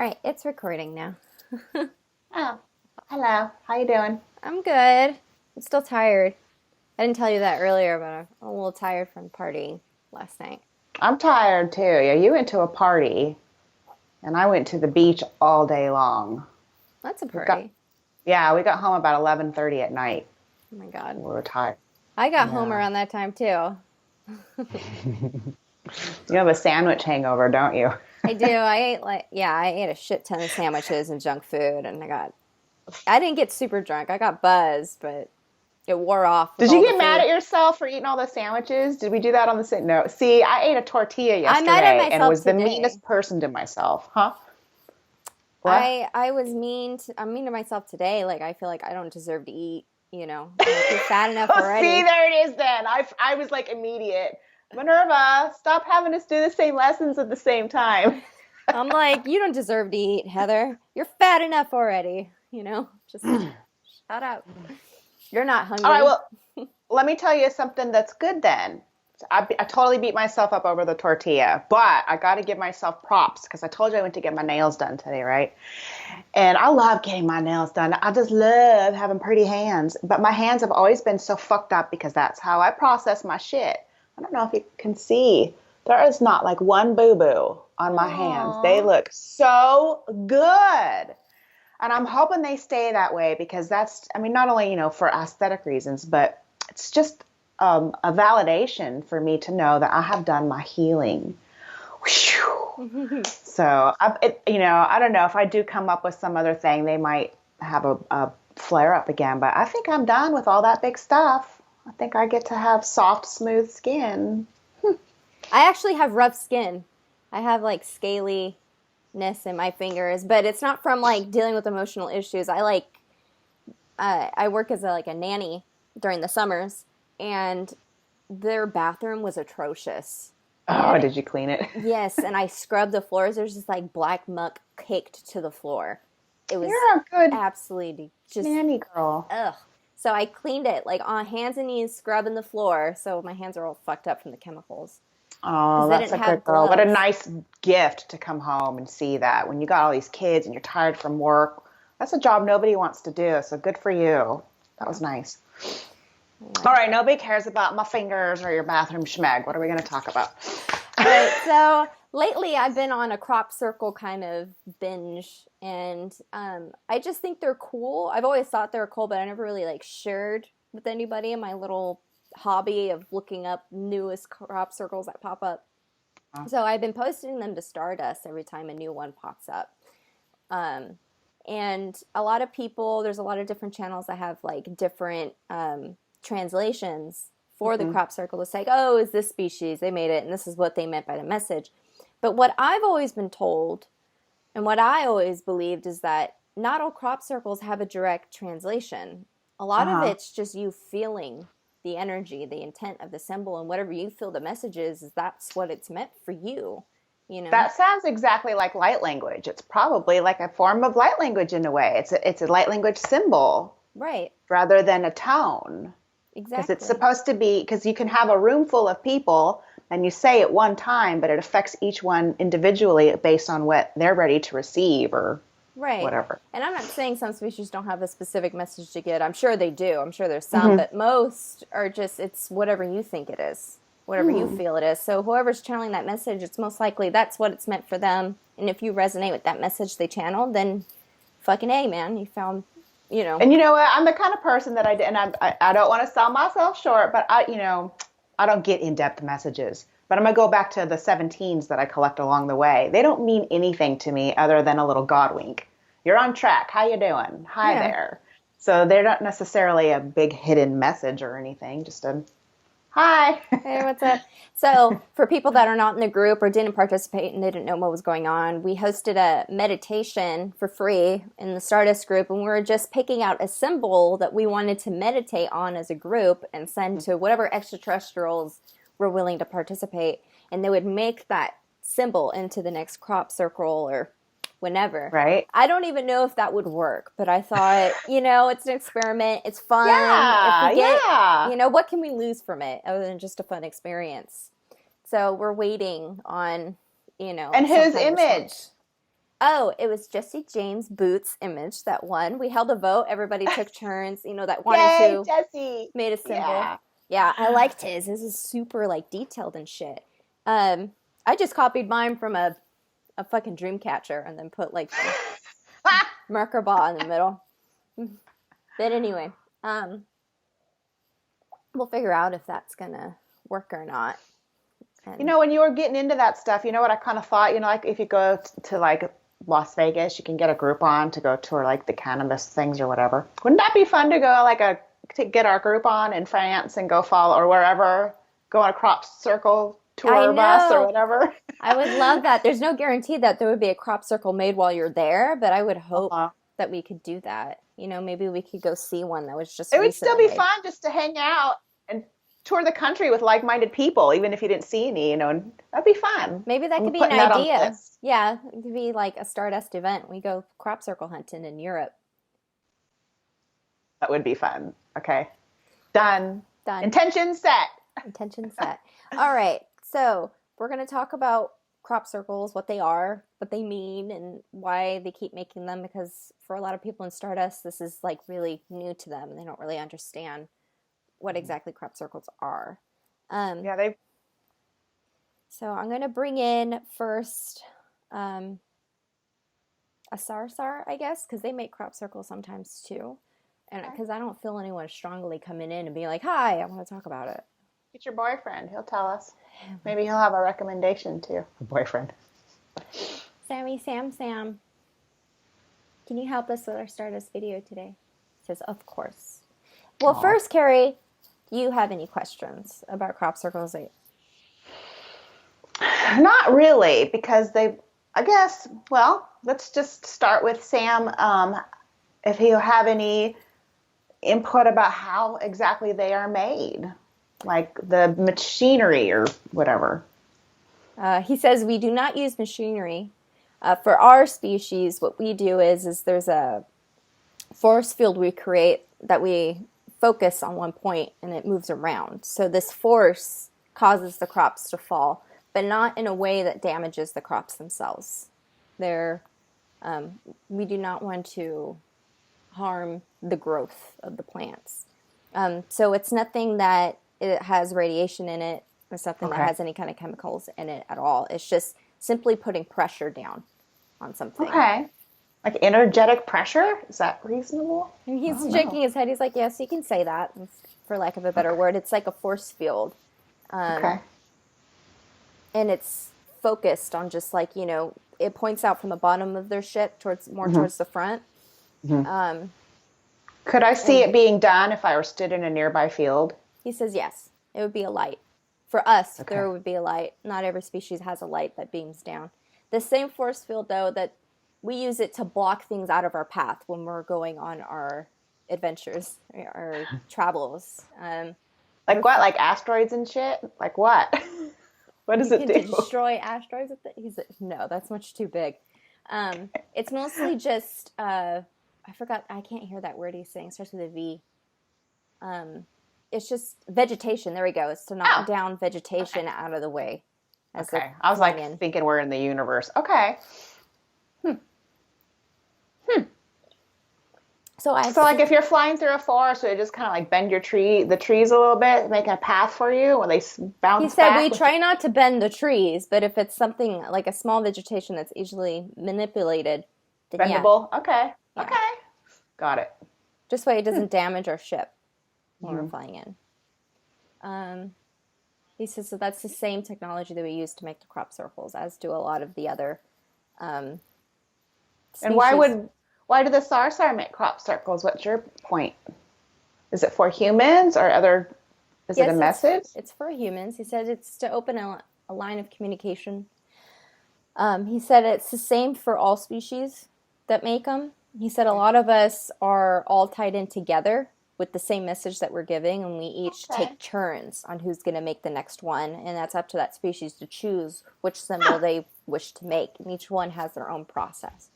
right, it's recording now. Oh, hello. How you doing? I'm good. I'm still tired. I didn't tell you that earlier, but I'm a little tired from partying last night. I'm tired too. Yeah, you went to a party and I went to the beach all day long. That's a We got party. yeah, we got home about 11:30 at night. Oh my God. We were tired. I got home Yeah. around that time too. You have a sandwich hangover, don't you? I do. I ate a shit ton of sandwiches and junk food, and I didn't get super drunk. I got buzzed, but it wore off with Did you all the get mad food. at yourself for eating all the sandwiches? Did we do that on the same? No. See, I ate a tortilla I'm mad at yesterday and myself was the today. meanest person to myself. Huh? What? I'm mean to myself today. Like I feel like I don't deserve to eat, you know. I'm like, you're fat enough Oh, see, already. there it is then. I was like immediate. Minerva, stop having us do the same lessons at the same time. I'm like, you don't deserve to eat, Heather. You're fat enough already, you know? Just shut up. You're not All right, hungry. well, let me tell you something that's good then. I totally beat myself up over the tortilla, but I got to give myself props because I told you I went to get my nails done today, right? And I love getting my nails done. I just love having pretty hands, but my hands have always been so fucked up because that's how I process my shit. I don't know if you can see. There is not like one boo-boo on my hands. They Aww. look so good. And I'm hoping they stay that way because that's, I mean, not only, for aesthetic reasons, but it's just a validation for me to know that I have done my healing. Whew. So, I don't know if I do come up with some other thing, they might have a flare up again, but I think I'm done with all that big stuff. I think I get to have soft, smooth skin. I actually have rough skin. I have like scaliness in my fingers, but it's not from like dealing with emotional issues. I work as a nanny during the summers, and their bathroom was atrocious. Oh, And did you clean it? yes, and I scrubbed the floors. There's just like black muck caked to the floor. It was You're a good absolutely just nanny girl. ugh. So I cleaned it like on hands and knees, scrubbing the floor. So my hands are all fucked up from the chemicals Oh, because they that's didn't a good have girl. What a gloves. nice gift to come home and see that when you got all these kids and you're tired from work. That's a job nobody wants to do, so good for you. That Yeah. was nice. Yeah. All right, nobody cares about my fingers or your bathroom schmeg. What are we going to talk about? All right. So lately I've been on a crop circle kind of binge, and I just think they're cool. I've always thought they were cool, but I never really like shared with anybody in my little hobby of looking up newest crop circles that pop up. So I've been posting them to Stardust every time a new one pops up. Um, and a lot of people, there's a lot of different channels that have like different translations for the Mm-hmm. crop circle to say, oh, is this species? They made it, and this is what they meant by the message. But what I've always been told, and what I always believed, is that not all crop circles have a direct translation. A lot of Uh-huh. it's just you feeling the energy, the intent of the symbol, and whatever you feel the message is that's what it's meant for you, you know? That sounds exactly like light language. It's probably like a form of light language in a way. It's a light language symbol Right, rather than a tone. Because it's exactly. supposed to be, because you can have a room full of people and you say it one time, but it affects each one individually based on what they're ready to receive or Right. whatever. And I'm not saying some species don't have a specific message to get. I'm sure they do. I'm sure there's some, Hmm. but most are just, it's whatever you think it is, whatever you Hmm. feel it is. So whoever's channeling that message, it's most likely that's what it's meant for them. And if you resonate with that message they channeled, then fucking A, man, you found, you know. And you know what? I'm the kind of person that and I don't want to sell myself short, but I don't get in-depth messages. But I'm going to go back to the 17s that I collect along the way. They don't mean anything to me other than a little God wink. You're on track. How you doing? Hi Yeah. there. So they're not necessarily a big hidden message or anything, just a hi. Hey, what's up? So, for people that are not in the group or didn't participate and didn't know what was going on, we hosted a meditation for free in the Stardust group, and we were just picking out a symbol that we wanted to meditate on as a group and send to whatever extraterrestrials were willing to participate, and they would make that symbol into the next crop circle or whenever. Right? I don't even know if that would work, but I thought, it's an experiment. It's fun. If we Yeah, get, yeah. what can we lose from it other than just a fun experience? So we're waiting on, And some whose kind of image? response. Oh, it was Jesse James Boots' image that won. We held a vote. Everybody took turns, that wanted Yay, to, Jesse. made a symbol. Yeah. Yeah, I liked his. His is super, detailed and shit. I just copied mine from a fucking dream catcher and then put, the marker ball in the middle. But anyway, we'll figure out if that's gonna work or not. And when you were getting into that stuff, what I kind of thought, like if you go to Las Vegas, you can get a Groupon to go tour the cannabis things or whatever. Wouldn't that be fun to go to get our Groupon in France and go follow or wherever, go on a crop circle tour bus or whatever? I would love that. There's no guarantee that there would be a crop circle made while you're there, but I would hope that we could do that. Maybe we could go see one that was just. It would still be fun just to hang out and tour the country with like-minded people, even if you didn't see any, and that'd be fun. Maybe that could be an idea. Yeah, it could be like a Stardust event. We go crop circle hunting in Europe. That would be fun. Okay. Done. Intention set. All right. So we're going to talk about crop circles, what they are, what they mean, and why they keep making them, because for a lot of people in Stardust, this is really new to them, and they don't really understand what exactly crop circles are. Yeah, So I'm going to bring in first a Sarsar, I guess, because they make crop circles sometimes too. And because I don't feel anyone strongly coming in and being like, hi, I want to talk about it. Get your boyfriend. He'll tell us. Maybe he'll have a recommendation too. A boyfriend. Sam, can you help us with our Stardust video today? He says, of course. Well, first, Kari, do you have any questions about crop circles? Not really, because let's just start with Sam. If he'll have any input about how exactly they are made, like the machinery or whatever. He says we do not use machinery. For our species, what we do is there's a force field we create that we focus on one point and it moves around. So this force causes the crops to fall, but not in a way that damages the crops themselves. We do not want to harm the growth of the plants. So it's nothing that it has radiation in it. It's nothing that has any kind of chemicals in it at all. It's just simply putting pressure down on something. Okay. Like energetic pressure? Is that reasonable? And he's shaking his head. He's like, yes, you can say that, for lack of a better word. It's like a force field. Okay. And it's focused on just it points out from the bottom of their ship towards the front. Mm-hmm. Could I see it being done if I were stood in a nearby field? He says yes. It would be a light. For us, there would be a light. Not every species has a light that beams down. The same force field, though, that we use it to block things out of our path when we're going on our adventures, our travels. Like what? Like asteroids and shit? Like what? What does it do? Destroy asteroids with it? He's like, no, that's much too big. It's mostly just, I forgot, I can't hear that word he's saying. It starts with a V. It's just vegetation. There we go. It's to knock down vegetation out of the way. Okay. I was thinking we're in the universe. Okay. So if you're flying through a forest, would it just kind of bend the trees a little bit, make a path for you when they bounce? He said we try not to bend the trees, but if it's something like a small vegetation that's easily manipulated, then bendable. Yeah. Okay. Yeah. Okay. Got it. Just so it doesn't damage our ship when we're flying in. He says so that's the same technology that we use to make the crop circles, as do a lot of the other species. And why do the Sarsar make crop circles? What's your point? Is it for humans or is it a message? It's for humans. He said it's to open a line of communication. He said it's the same for all species that make them. He said a lot of us are all tied in together with the same message that we're giving, and we each take turns on who's going to make the next one, and that's up to that species to choose which symbol they wish to make, and each one has their own process.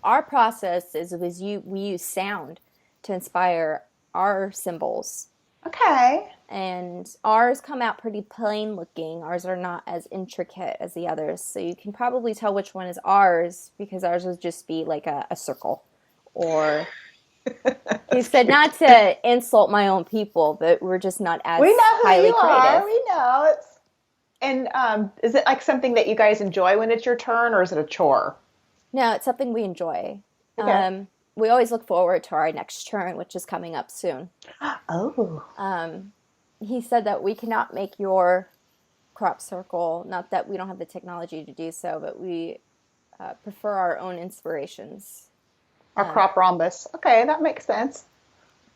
Our process we use sound to inspire our symbols Okay. And ours come out pretty plain looking. Ours are not as intricate as the others. So you can probably tell which one is ours because ours would just be like a circle. Or he That's said cute. not to insult my own people, but we're just not We as know who highly you are. creative. We know. And is it like something that you guys enjoy when it's your turn, or is it a chore? No, it's something we enjoy. Okay. We always look forward to our next turn, which is coming up soon. Oh. Um, he said that we cannot make your crop circle, not that we don't have the technology to do so, but we prefer our own inspirations. Our crop rhombus. Okay, that makes sense.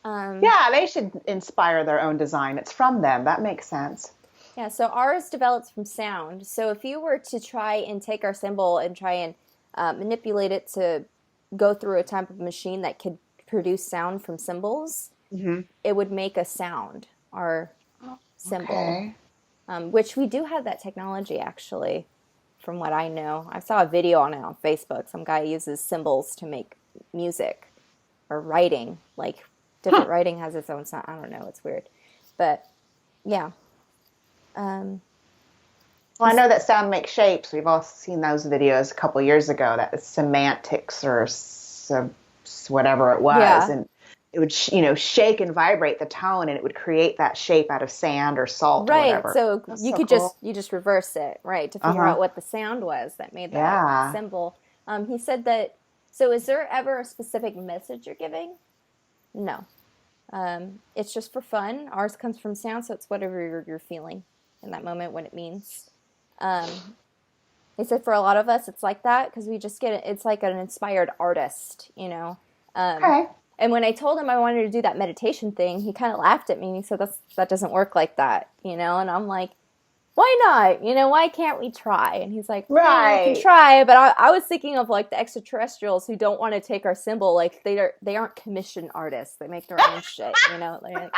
Um, Yeah, they should inspire their own design. It's from them. That makes sense. yeah, so ours develops from sound. So if you were to try and take our symbol and try and manipulate it to go through a type of machine that could produce sound from symbols, Hmm. it would make a sound, our symbol, Okay. which we do have that technology actually, from what I know. I saw a video on it on Facebook. Some guy uses symbols to make music or writing. Like different Huh. writing has its own sound. I don't know. It's weird. But yeah. Um, Well, I know that sound makes shapes. We've all seen those videos a couple years ago. That is semantics or whatever it was, yeah. and it would shake and vibrate the tone, and it would create that shape out of sand or salt or Right. whatever. So That's you so could cool. just reverse it, right, to figure Uh-huh. out what the sound was that made that Yeah. symbol. He said that. So is there ever a specific message you're giving? No. It's just for fun. Ours comes from sound, so it's whatever you're feeling in that moment, what it means. Um, they said for a lot of us, it's like that because we just get it. It's like an inspired artist, you know. Um, Okay. and when I told him I wanted to do that meditation thing, he kind of laughed at me and he said, that doesn't work like that, you know. And I'm like, why not? You know, why can't we try? And he's like, we can Right. try. But I was thinking of like the extraterrestrials who don't want to take our symbol. Like they aren't commission artists. They make their own shit. You know, like,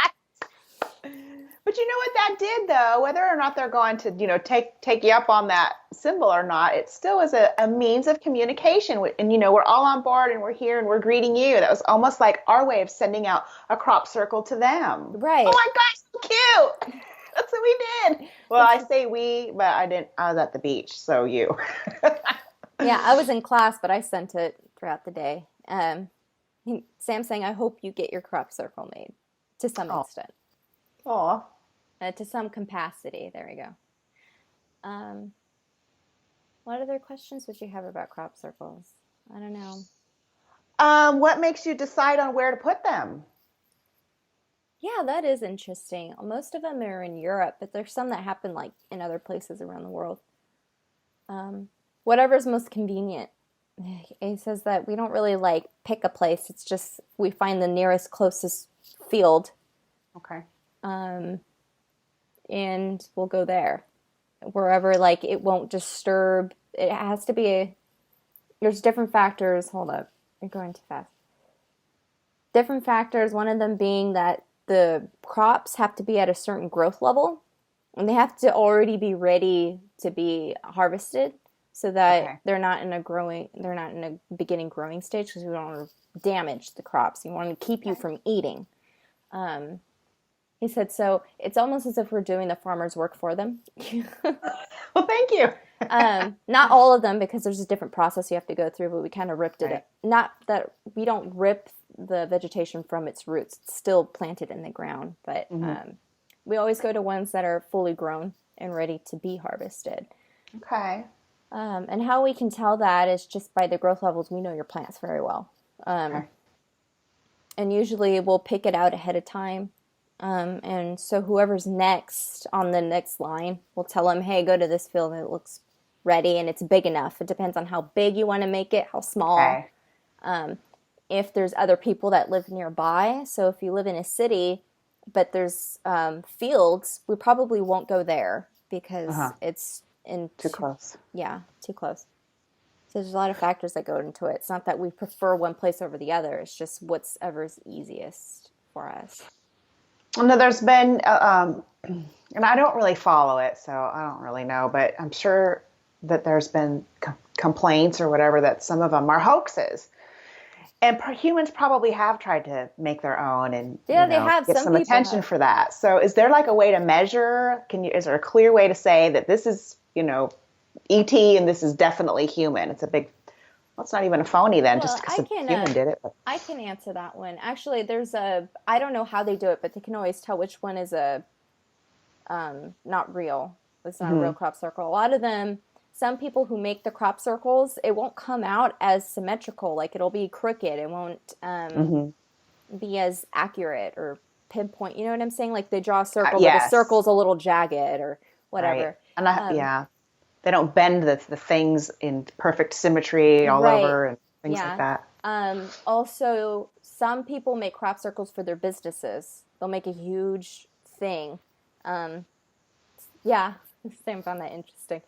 But you know what that did though, whether or not they're going to, take you up on that symbol or not, it still is a means of communication. And we're all on board and we're here and we're greeting you. That was almost like our way of sending out a crop circle to them. Oh right. my gosh, so cute. That's what we did. Well, It's I say we, but I didn't. I was at the beach, so you. Yeah, I was in class, but I sent it throughout the day. Sam saying, I hope you get your crop circle made to some Oh, extent, oh. to some capacity. There we go. Um, what other questions would you have about crop circles? I don't know. What makes you decide on where to put them? Yeah, that is interesting. Most of them are in Europe, but there's some that happen like in other places around the world. Um, Whatever's most convenient. He says that we don't really like pick a place. It's just we find the nearest closest field, Okay. um, and we'll go there. Wherever like it won't disturb. It has to be there's different factors. Hold up, you're going too fast. Different factors. One of them being that the crops have to be at a certain growth level, and they have to already be ready to be harvested, so that Okay. they're not in a beginning growing stage because we don't want to damage the crops. We want to keep you Okay. from eating. Um, he said so. It's almost as if we're doing the farmer's work for them. Well, thank you. Not all of them because there's a different process you have to go through, but we kind of ripped Right. it. Not that we don't rip the vegetation from its roots; it's still planted in the ground. But Hmm. we always go to ones that are fully grown and ready to be harvested. Okay. And how we can tell that is just by the growth levels. We know your plants very well, Okay. and usually we'll pick it out ahead of time. And so whoever's next on the next line, will tell them, "Hey, go to this field. And it looks ready and it's big enough." It depends on how big you want to make it, how small. Okay. If there's other people that live nearby, so if you live in a city, but there's fields, we probably won't go there because Uh-huh. it's in Too close. yeah, too close. So there's a lot of factors that go into it. It's not that we prefer one place over the other. It's just what's ever's easiest for us. No, there's been, and I don't really follow it, so I don't really know, but I'm sure that there's been complaints or whatever that some of them are hoaxes. And humans probably have tried to make their own and, Yeah, they have. get Some some people attention have. for that. So is there like a way to measure? Is there a clear way to say that this is, ET and this is definitely human? It's a big, well, it's not even a phony then, just Well, because a human did it. But I can answer that one. Actually, I don't know how they do it, but they can always tell which one is not real. It's not a real crop circle. A lot of them, some people who make the crop circles, it won't come out as symmetrical. Like it'll be crooked. It won't be as accurate or pinpoint. You know what I'm saying? Like they draw a circle, but the yes, circle's a little jagged or right. whatever. And they don't bend the things in perfect symmetry all Right. over and things like Yeah. that. Also, some people make crop circles for their businesses. They'll make a huge thing. Yeah, Sam found that interesting.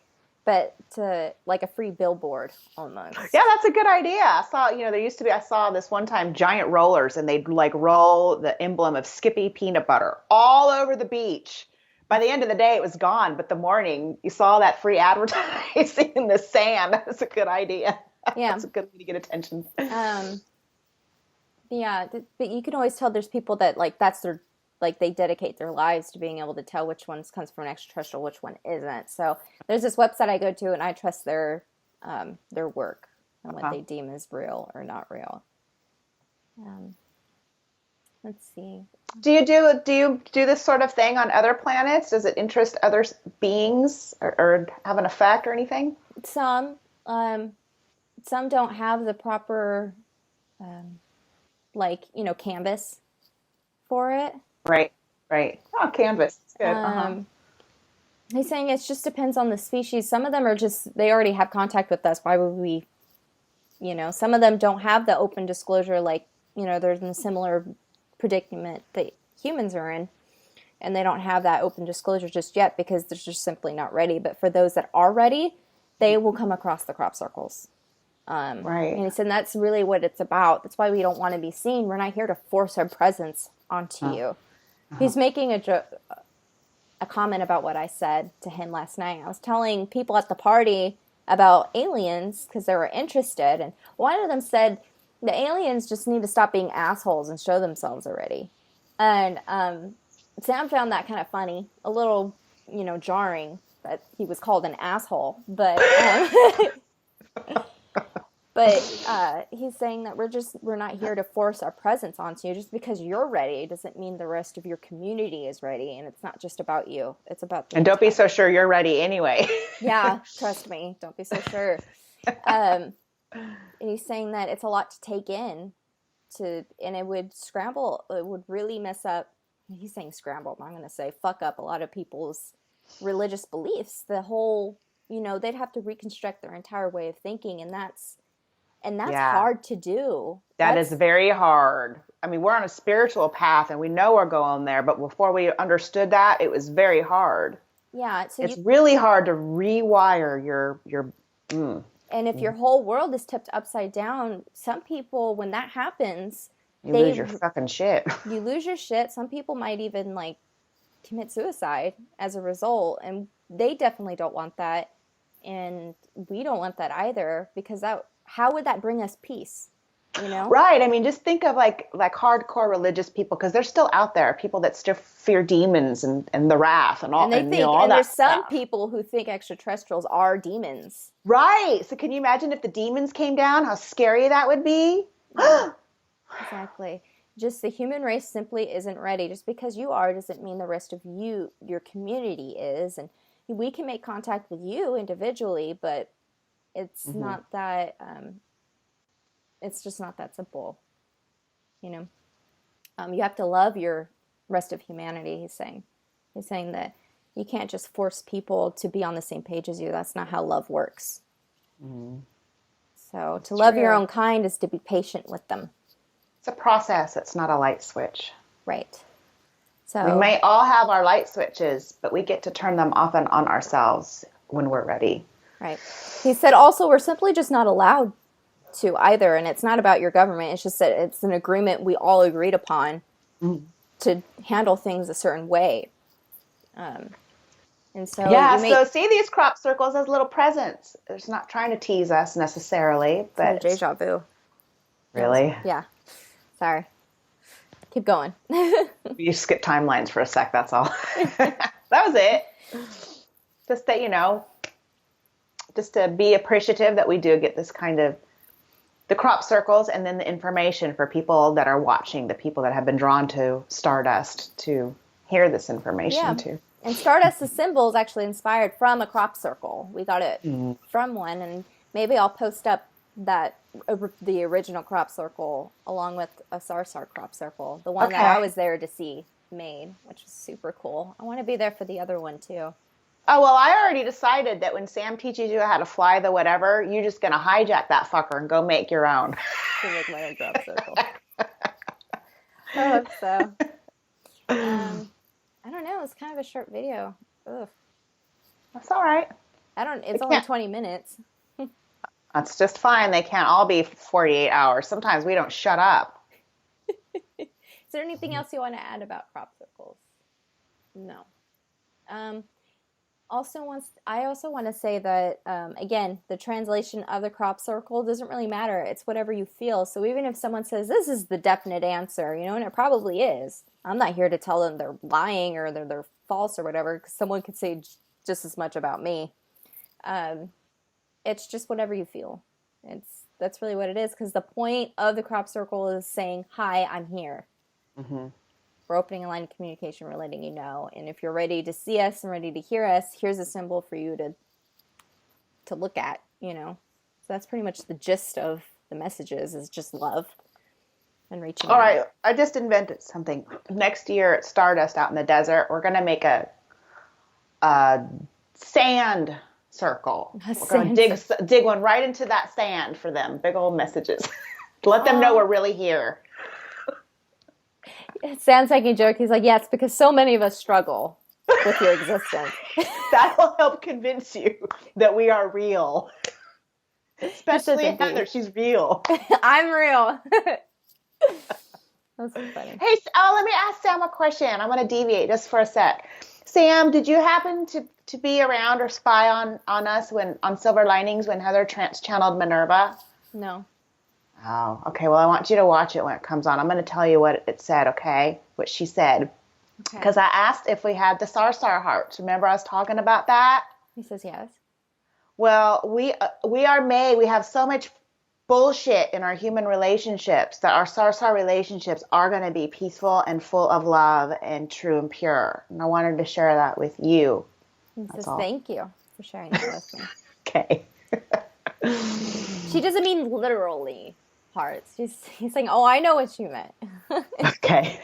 But to like a free billboard almost. Yeah, that's a good idea. I saw, I saw this one time giant rollers and they'd like roll the emblem of Skippy peanut butter all over the beach. By the end of the day, it was gone. But the morning, you saw that free advertising in the sand. That's a good idea. Yeah. That's a good way to get attention. Yeah, but you can always tell there's people that like that's their like they dedicate their lives to being able to tell which one comes from an extraterrestrial, which one isn't. So there's this website I go to, and I trust their work and what they deem as real or not real. Let's see. Do you do this sort of thing on other planets? Does it interest other beings or have an effect or anything? Some don't have the proper canvas for it. Right. Oh, canvas. It's good. He's saying it just depends on the species. Some of them are they already have contact with us. Why would we, some of them don't have the open disclosure, like, they're in a similar predicament that humans are in, and they don't have that open disclosure just yet because they're just simply not ready. But for those that are ready, they will come across the crop circles. Right. And he said that's really what it's about. That's why we don't want to be seen. We're not here to force our presence onto you. He's making a comment about what I said to him last night. I was telling people at the party about aliens because they were interested, and one of them said the aliens just need to stop being assholes and show themselves already. And Sam found that kind of funny, a little, jarring that he was called an asshole, but he's saying that we're not here to force our presence onto you. Just because you're ready doesn't mean the rest of your community is ready, and it's not just about you. It's about and don't be so sure you're ready anyway. Yeah, trust me. Don't be so sure. And he's saying that it's a lot to take in, and it would scramble. It would really mess up. He's saying scramble. I'm going to say fuck up a lot of people's religious beliefs. The whole, they'd have to reconstruct their entire way of thinking, and that's hard to do. That is very hard. I mean, we're on a spiritual path and we know we're going there, but before we understood that, it was very hard. Yeah. So it's really hard to rewire your and if your whole world is tipped upside down, some people, when that happens, you lose your fucking shit. You lose your shit. Some people might even commit suicide as a result, and they definitely don't want that, and we don't want that either, because how would that bring us peace? Right. I mean, just think of like hardcore religious people, because they're still out there, people that still fear demons and the wrath and all. And they think, all and that there's some stuff. people who think extraterrestrials are demons. Right. So can you imagine if the demons came down, how scary that would be? Exactly. Just the human race simply isn't ready. Just because you are doesn't mean the rest of your community is. And we can make contact with you individually, but it's not that. It's just not that simple. You have to love your rest of humanity. He's saying that you can't just force people to be on the same page as you. That's not how love works. So to love your own kind is to be patient with them. It's a process. It's not a light switch. Right. So we may all have our light switches, but we get to turn them off and on ourselves when we're ready. Right. He said also we're simply just not allowed to either, and it's not about your government. It's just that it's an agreement we all agreed upon to handle things a certain way. And so so see these crop circles as little presents. It's not trying to tease us necessarily, but deja vu. Really? Yeah. Sorry. Keep going. You skip timelines for a sec, that's all. That was it. Just that, just to be appreciative that we do get this kind of the crop circles and then the information for people that are watching, the people that have been drawn to Stardust to hear this information too. And Stardust's symbol is actually inspired from a crop circle. We got it from one, and maybe I'll post up the original crop circle along with a Sarsar crop circle, the one that I was there to see made, which was super cool. I want to be there for the other one too. Oh, well, I already decided that when Sam teaches you how to fly the whatever, you're just going to hijack that fucker and go make your own. To make my own crop circle. I hope so. I don't know. It's kind of a short video. Ugh. That's all right. It's only 20 minutes. That's just fine. They can't all be 48 hours. Sometimes we don't shut up. Is there anything else you want to add about crop circles? No. I also want to say that, again, the translation of the crop circle doesn't really matter. It's whatever you feel. So even if someone says, this is the definite answer, and it probably is. I'm not here to tell them they're lying or they're false or whatever, because someone could say just as much about me. It's just whatever you feel. That's really what it is, because the point of the crop circle is saying, hi, I'm here. Mm-hmm. We're opening a line of communication. We're letting you know. And if you're ready to see us and ready to hear us, here's a symbol for you to look at, So that's pretty much the gist of the messages, is just love and reaching out. All right. I just invented something. Next year at Stardust out in the desert, we're going to make a sand circle. We're going to dig one right into that sand for them. Big old messages. To let them know we're really here. Sam's making a joke. He's like, yes, because so many of us struggle with your existence. That will help convince you that we are real. Especially Heather, she's real. I'm real. That's so funny. Hey, let me ask Sam a question. I'm going to deviate just for a sec. Sam, did you happen to be around or spy on us on Silver Linings when Heather trans-channeled Minerva? No. Oh, okay. Well, I want you to watch it when it comes on. I'm going to tell you what it said, okay? What she said. Because I asked if we had the Sarsar hearts. Remember I was talking about that? He says yes. Well, we are made. We have so much bullshit in our human relationships that our Sarsar relationships are going to be peaceful and full of love and true and pure. And I wanted to share that with you. He says thank you for sharing that with me. Okay. She doesn't mean literally hearts. He's saying, oh, I know what you meant. Okay.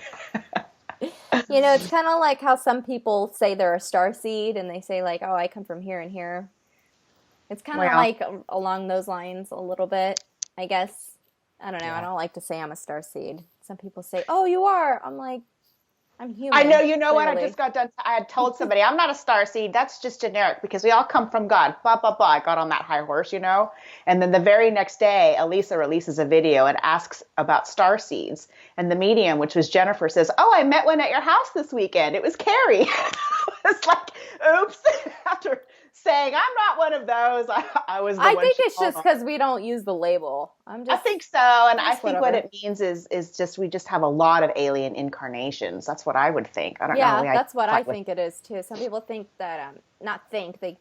It's kind of like how some people say they're a starseed and they say like, oh, I come from here and here. It's kind of like along those lines a little bit, I guess. I don't know. Yeah. I don't like to say I'm a starseed. Some people say, oh, you are. I'm like, I'm human. I know. You know clearly. What? I just got done. I had told somebody I'm not a starseed. That's just generic because we all come from God. Blah, blah, blah. I got on that high horse, And then the very next day, Elisa releases a video and asks about starseeds. And the medium, which was Jennifer, says, oh, I met one at your house this weekend. It was Kari. It's like, oops. After saying, I'm not one of those. I was the one. I think it's just because we don't use the label. I think so. And I think what it means is just we just have a lot of alien incarnations. That's what I would think. I don't know. Yeah, that's what I think it is too. Some people think that, because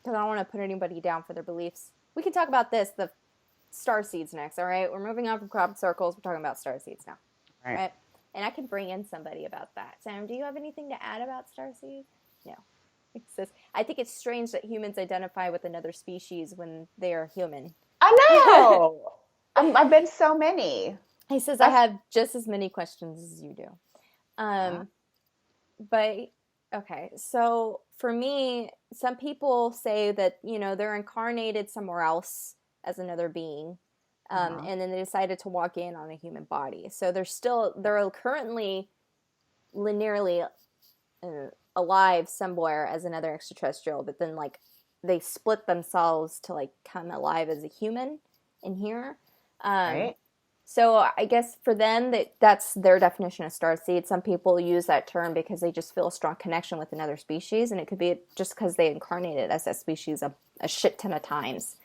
I don't want to put anybody down for their beliefs. We can talk about the starseeds next, all right? We're moving on from crop circles. We're talking about starseeds now. All right? And I can bring in somebody about that. Sam, do you have anything to add about starseeds? No. It says, I think it's strange that humans identify with another species when they are human. I know. I've been so many. He says, I have just as many questions as you do. But, okay. So for me, some people say that, they're incarnated somewhere else as another being. And then they decided to walk in on a human body. So they're currently linearly alive somewhere as another extraterrestrial, but then they split themselves to come alive as a human in here. Right. So I guess for them that's their definition of starseed. Some people use that term because they just feel a strong connection with another species, and it could be just because they incarnated as that species a shit ton of times.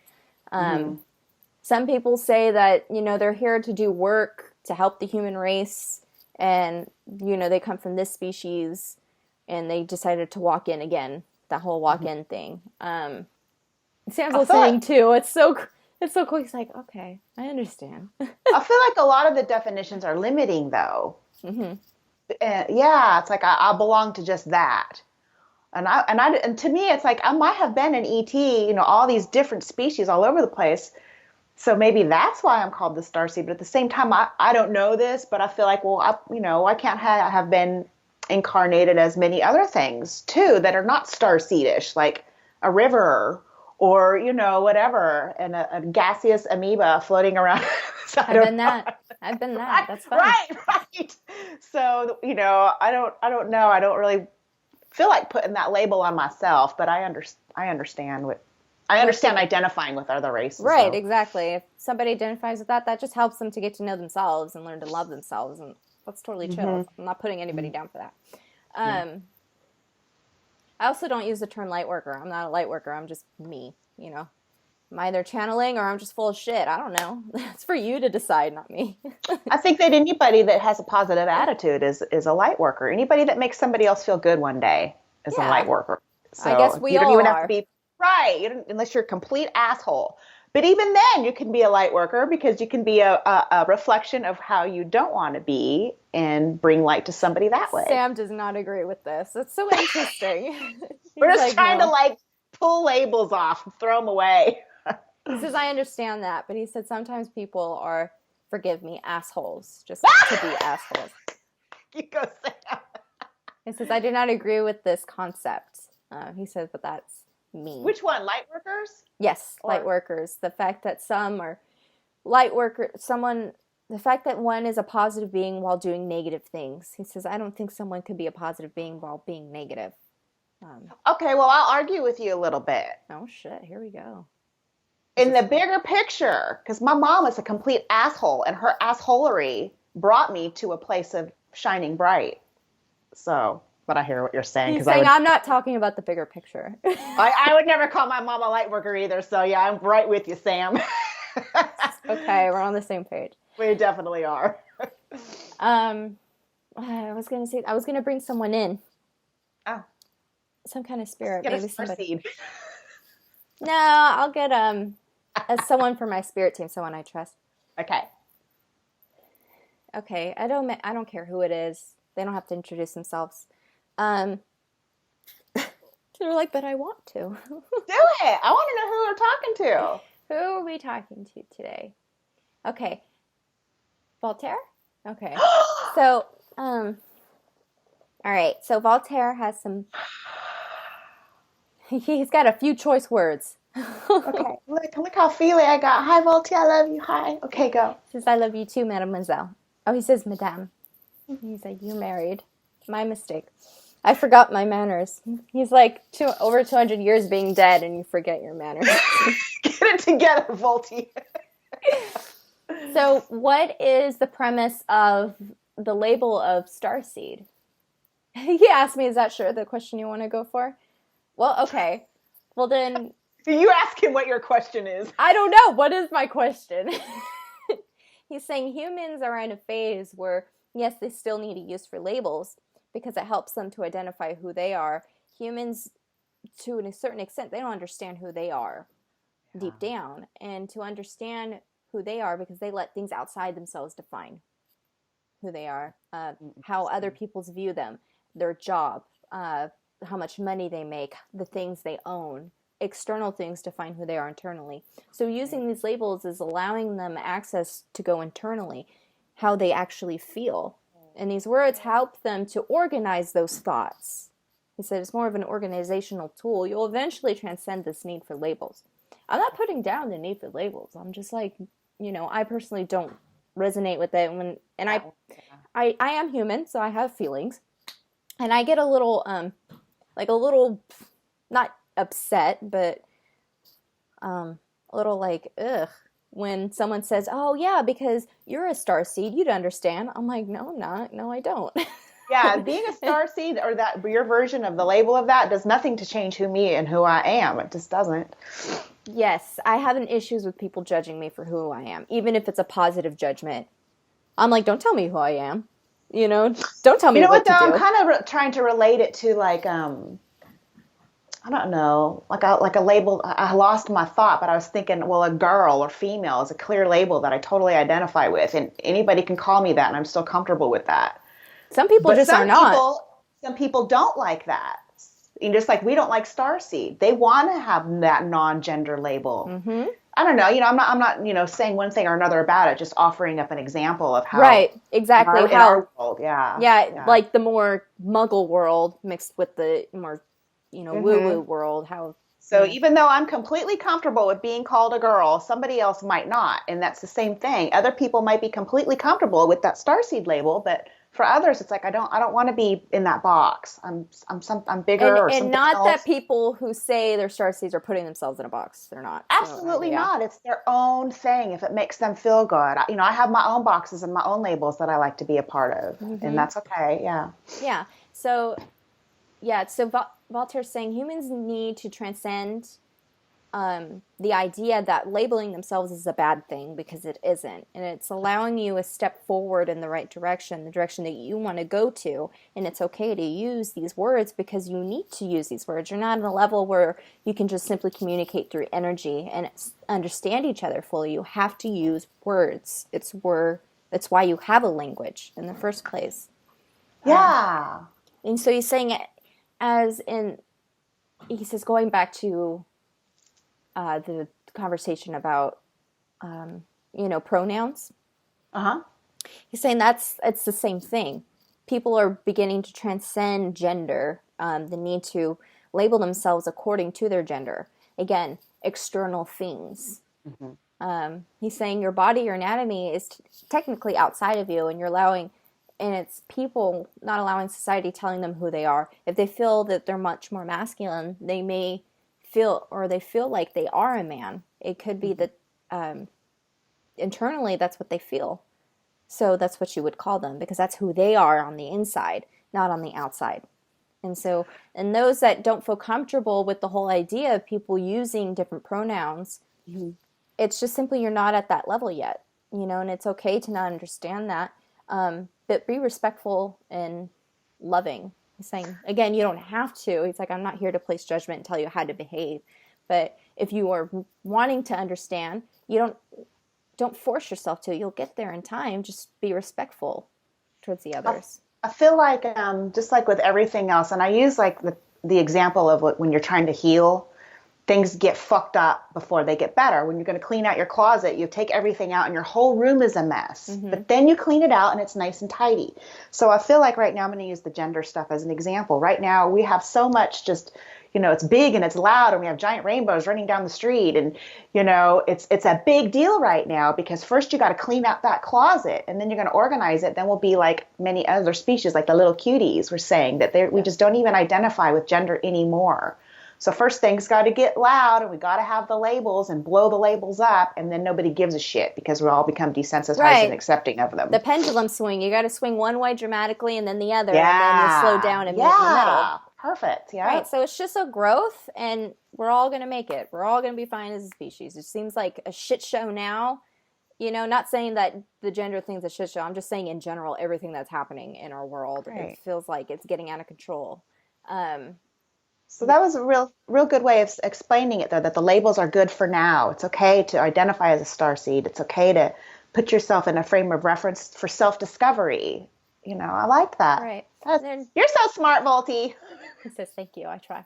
Some people say that, they're here to do work to help the human race, and, they come from this species, and they decided to walk in again, that whole walk-in thing. Sam's listening too. It's so cool. He's like, okay, I understand. I feel like a lot of the definitions are limiting, though. Mm-hmm. Yeah, it's like I belong to just that. And to me, it's like I might have been an ET, all these different species all over the place. So maybe that's why I'm called the Starseed. But at the same time, I don't know this, but I feel like, well, I can't have been incarnated as many other things too that are not Starseedish, like a river or, whatever, and a gaseous amoeba floating around. So I've been that. That's fun. Right. So, I don't know. I don't really feel like putting that label on myself, but I understand identifying with other races. Right, so. Exactly. If somebody identifies with that just helps them to get to know themselves and learn to love themselves, and that's totally chill. Mm-hmm. I'm not putting anybody down for that. I also don't use the term light worker. I'm not a light worker. I'm just me, I'm either channeling or I'm just full of shit. I don't know. It's for you to decide, not me. I think that anybody that has a positive attitude is a light worker. Anybody that makes somebody else feel good one day is a light worker. So I guess we all don't even are. have to be right, unless you're a complete asshole. But even then, you can be a light worker because you can be a reflection of how you don't want to be and bring light to somebody that way. Sam does not agree with this. It's so interesting. We're just trying to pull labels off and throw them away. He says, I understand that, but he said sometimes people are, forgive me, assholes, just to be assholes. You go, Sam. He says, I do not agree with this concept. He says, but that's me. Which one, light workers? Yes, light workers. The fact that some are light workers, the fact that one is a positive being while doing negative things. He says, I don't think someone could be a positive being while being negative. Okay, well, I'll argue with you a little bit. Oh, shit, here we go. In the bigger picture, because my mom is a complete asshole, and her assholery brought me to a place of shining bright. So, but I hear what you're saying. He's saying I'm not talking about the bigger picture. I would never call my mom a light worker either. So yeah, I'm right with you, Sam. Okay, we're on the same page. We definitely are. I was gonna bring someone in. Oh, some kind of spirit. Get maybe a somebody. No, I'll get someone for my spirit team, someone I trust. Okay. Okay, I don't care who it is. They don't have to introduce themselves. They're like, but I want to. Do it. I want to know who we're talking to. Who are we talking to today? Okay. Voltaire? Okay. So, all right. So Voltaire has some. He's got a few choice words. Okay. Look how feely I got. Hi, Voltaire. I love you. Hi. Okay, go. He says, I love you too, mademoiselle. Oh, he says, madame. He's like, you married. My mistake. I forgot my manners. He's like over 200 years being dead, and you forget your manners. Get it together, Voltaire. So, what is the premise of the label of Starseed? He asked me, is that sure the question you want to go for? Well, okay. Well, then... You ask him what your question is. I don't know. What is my question? He's saying humans are in a phase where, yes, they still need to use for labels because it helps them to identify who they are. Humans, to a certain extent, they don't understand who they are deep down. And to understand who they are, because they let things outside themselves define who they are, how other people's view them, their job, how much money they make, the things they own, external things define who they are internally. So using these labels is allowing them access to go internally, how they actually feel. And these words help them to organize those thoughts. He said it's more of an organizational tool. You'll eventually transcend this need for labels. I'm not putting down the need for labels. I'm just like, I personally don't resonate with it. I am human, so I have feelings. And I get a little, not upset, but a little like, ugh, when someone says, oh yeah, because you're a starseed, you'd understand. I'm like, no, I'm not. No, I don't. Yeah, being a starseed or that your version of the label of that does nothing to change me and who I am. It just doesn't. Yes, I have an issues with people judging me for who I am, even if it's a positive judgment. I'm like, don't tell me who I am. Don't tell You me know what what though? to I'm do. kind of trying to relate it to like I don't know, like a label. I lost my thought, but I was thinking, well, a girl or female is a clear label that I totally identify with, and anybody can call me that, and I'm still comfortable with that. Some people But just are not. some people don't like that. And just like we don't like starseed, they want to have that non-gender label. Mm-hmm. I don't know. I'm not, saying one thing or another about it. Just offering up an example of how Right, exactly. in How, our world, yeah, yeah, yeah. like the more muggle world mixed with the more, woo-woo world, how, So even though I'm completely comfortable with being called a girl, somebody else might not, and that's the same thing. Other people might be completely comfortable with that starseed label, but for others, it's like I don't want to be in that box. I'm bigger or and something not that else. people who say they're starseeds are putting themselves in a box. They're not. So, Absolutely yeah. not. It's their own thing if it makes them feel good. I have my own boxes and my own labels that I like to be a part of, and Mm-hmm. that's okay. Yeah. Yeah. So, yeah. So Voltaire's saying humans need to transcend the idea that labeling themselves is a bad thing because it isn't. And it's allowing you a step forward in the right direction, the direction that you want to go to. And it's okay to use these words because you need to use these words. You're not at a level where you can just simply communicate through energy and understand each other fully. You have to use words. It's why you have a language in the first place. Yeah. And so he's saying, he says, going back to the conversation about, pronouns. Uh-huh. He's saying it's the same thing. People are beginning to transcend gender, the need to label themselves according to their gender. Again, external things. Mm-hmm. He's saying your body, your anatomy is technically outside of you, and it's people not allowing society telling them who they are. If they feel that they're much more masculine, they feel like they are a man. It could be that internally that's what they feel. So that's what you would call them because that's who they are on the inside, not on the outside. And those that don't feel comfortable with the whole idea of people using different pronouns, it's just simply you're not at that level yet, and it's okay to not understand that. But be respectful and loving. He's saying, again, you don't have to. He's like, I'm not here to place judgment and tell you how to behave. But if you are wanting to understand, you don't force yourself to. You'll get there in time. Just be respectful towards the others. I feel like just like with everything else, and I use like the example of when you're trying to heal, things get fucked up before they get better. When you're going to clean out your closet, you take everything out and your whole room is a mess. Mm-hmm. But then you clean it out and it's nice and tidy. So I feel like right now I'm going to use the gender stuff as an example. Right now we have so much just, it's big and it's loud and we have giant rainbows running down the street. And, it's a big deal right now because first you got to clean out that closet and then you're going to organize it. Then we'll be like many other species, like the little cuties were saying that we just don't even identify with gender anymore. So first things got to get loud and we got to have the labels and blow the labels up and then nobody gives a shit because we all become desensitized and accepting of them. The pendulum swing. You got to swing one way dramatically and then the other and then you slow down and meet in the middle. Perfect. Yeah. Right. So it's just a growth and we're all going to make it. We're all going to be fine as a species. It seems like a shit show now. Not saying that the gender thing's a shit show. I'm just saying in general, everything that's happening in our world, It feels like it's getting out of control. So that was a real good way of explaining it, though, that the labels are good for now. It's okay to identify as a starseed. It's okay to put yourself in a frame of reference for self-discovery. I like that. Right. You're so smart, Volty. He says, thank you. I try.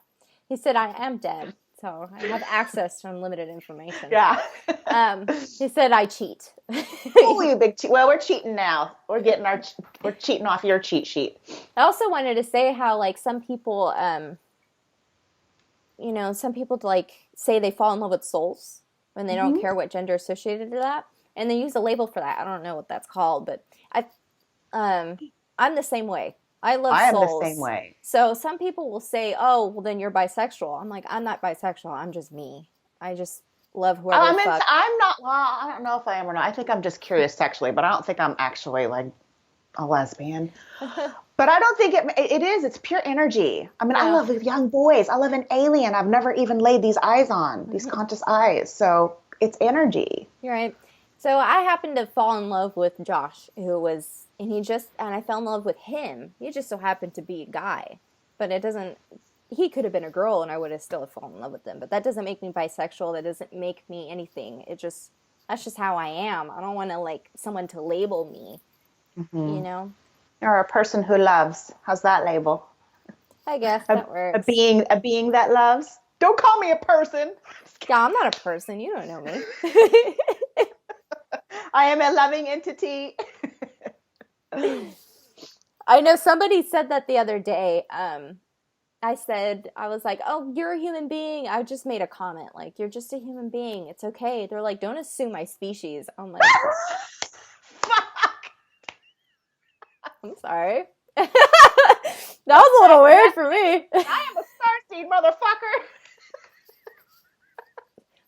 He said, I am dead, so I have access to unlimited information. Yeah. He said, I cheat. Oh, you big cheat. Well, we're cheating now. We're cheating off your cheat sheet. I also wanted to say how, like, some people... some people like say they fall in love with souls when they don't care what gender associated to that, and they use a label for that. I don't know what that's called, but I'm the same way. I love souls. I am the same way. So some people will say, "Oh, well, then you're bisexual." I'm like, I'm not bisexual. I'm just me. I just love whoever. I'm not. Well, I don't know if I am or not. I think I'm just curious sexually, but I don't think I'm actually like a lesbian. But I don't think it is. It's pure energy. I mean, I Yeah. love young boys. I love an alien I've never even laid these eyes on, these conscious eyes. So it's energy. You're right. So I happened to fall in love with Josh, and I fell in love with him. He just so happened to be a guy, but it doesn't. He could have been a girl, and I would have still fallen in love with him. But that doesn't make me bisexual. That doesn't make me anything. That's just how I am. I don't want to like someone to label me. You know. Or a person who loves. How's that label? I guess A, that works. a being that loves. Don't call me a person. Yeah, I'm not a person. You don't know me. I am a loving entity. I know somebody said that the other day. I was like, oh, you're a human being. I just made a comment, like, you're just a human being. It's okay. They're like, don't assume my species. I'm like, Fuck. I'm sorry. That was a little weird for me. I am a starseed, motherfucker.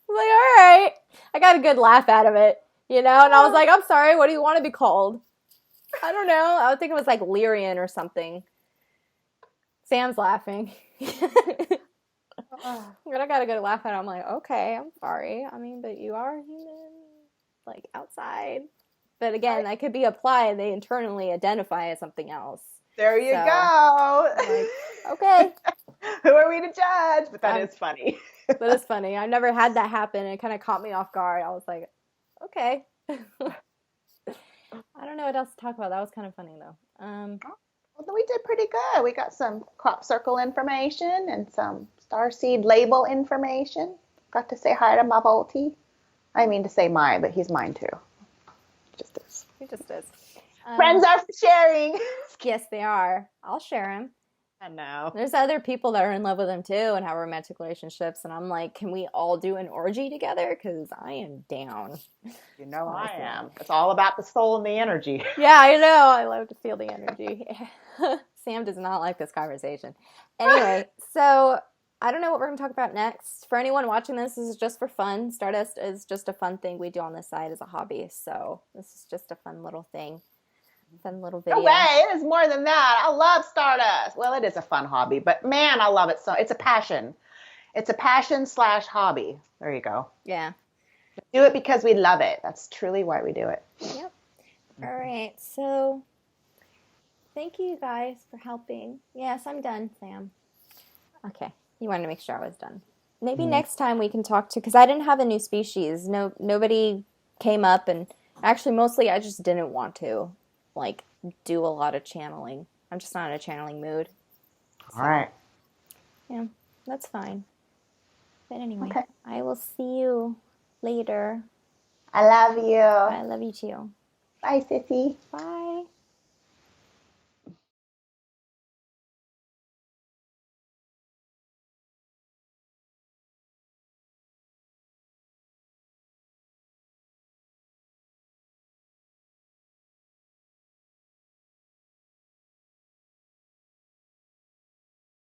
I'm like, all right. I got a good laugh out of it, and I was like, I'm sorry. What do you want to be called? I don't know. I would think it was like Lyrian or something. Sam's laughing. But I got a good laugh at it. I'm like, okay, I'm sorry. I mean, but you are human, like outside. But again, that could be applied. They internally identify as something else. There you go. Like, okay. Who are we to judge? But that is funny. That is funny. I've never had that happen. It kind of caught me off guard. I was like, okay. I don't know what else to talk about. That was kind of funny, though. Well, we did pretty good. We got some crop circle information and some starseed label information. Got to say hi to my Volty. I mean to say my, but he's mine too. Just is. He just is. Friends are for sharing. Yes, they are. I'll share him. I know. There's other people that are in love with him too and have romantic relationships, and I'm like, can we all do an orgy together? Because I am down. You know I am. It's all about the soul and the energy. Yeah, I know. I love to feel the energy. Sam does not like this conversation. Anyway, so I don't know what we're going to talk about next. For anyone watching this is just for fun. Stardust is just a fun thing we do on the side as a hobby. So this is just a fun little thing. Fun little video. No way. It is more than that. I love Stardust. Well, it is a fun hobby, but man, I love it so. It's a passion. It's a passion / hobby. There you go. Yeah. We do it because we love it. That's truly why we do it. Yep. All right. So thank you guys for helping. Yes, I'm done, Sam. Okay. You wanted to make sure I was done. Maybe next time we can talk to, because I didn't have a new species. Nobody came up, and actually mostly I just didn't want to like do a lot of channeling. I'm just not in a channeling mood. All right. Yeah, that's fine. But anyway, Okay. I will see you later. I love you. I love you too. Bye, sissy. Bye.